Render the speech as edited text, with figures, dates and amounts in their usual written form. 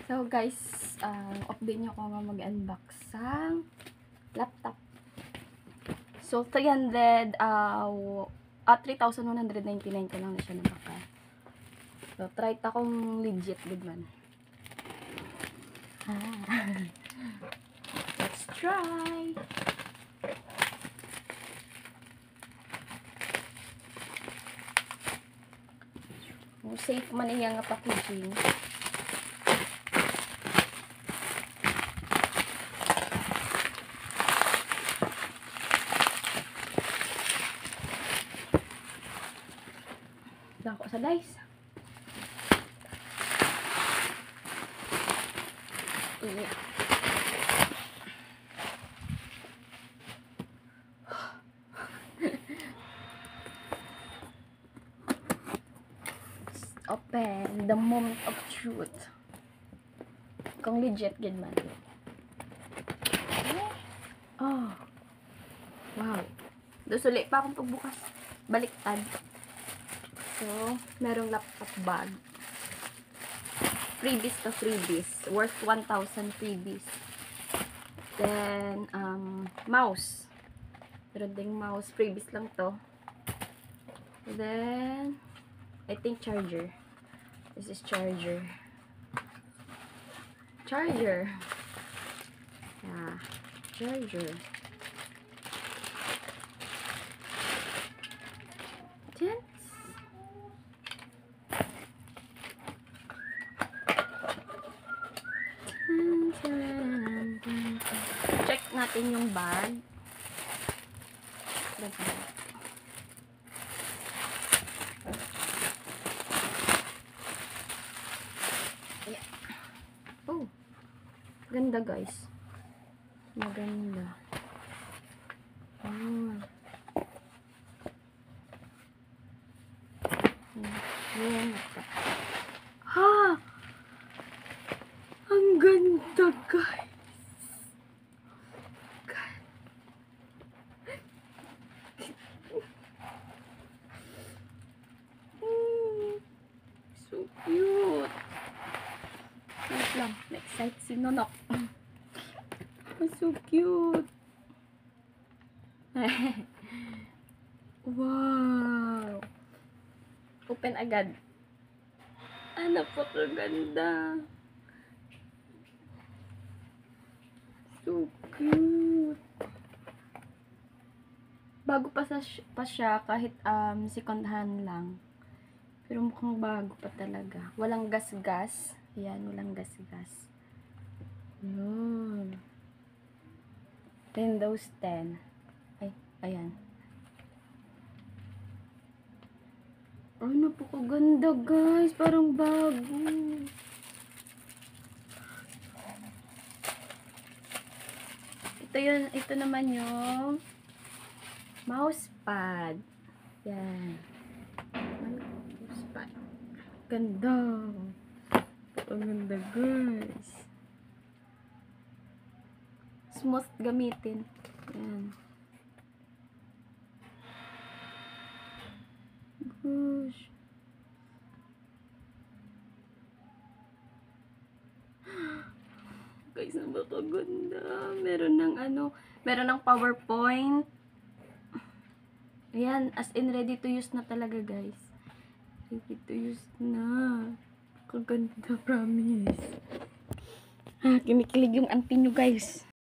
So guys, update nyo ko nga mag-unbox sang laptop. So 3,199 ko lang na siya nabaka. So try ta kong legit good man. Let's try. Safe man iya nga packaging. Dako sa guys. Iya. Open the moment of truth. Kung legit gid man. Oh. Wow. Dusuli pa akong pagbukas. Baliktad. So, merong laptop bag. Freebies to freebies. Worth 1,000 freebies. Then, mouse. Meron ding mouse. Freebies lang to. Then, I think charger. This is charger. Charger. Yeah. Charger. Then, check natin yung bag. Yeah. Oh, ganda guys. Maganda. Oh. Yan. Ha! Ang ganda guys. So cute. Wait lang. Na-excite si Nonok. So cute. Wow. Open agad. Ano po kaganda. So cute. Bago pa siya kahit second hand lang. Pero mukhang bago pa talaga. Walang gas-gas. Ayan, walang gas-gas. Yun. Windows 10. Ay, ayan. Oh, napakaganda guys. Parang bago. Ito naman yung mousepad. Yan. Mousepad. Ganda. Ang ganda guys. Smooth gamitin. Yan. Gosh. Guys, napakaganda. Meron ng PowerPoint. Ayan, as in ready to use na talaga guys. Ready to use na. Kaganda, promise. Kinikilig yung auntie nyo guys.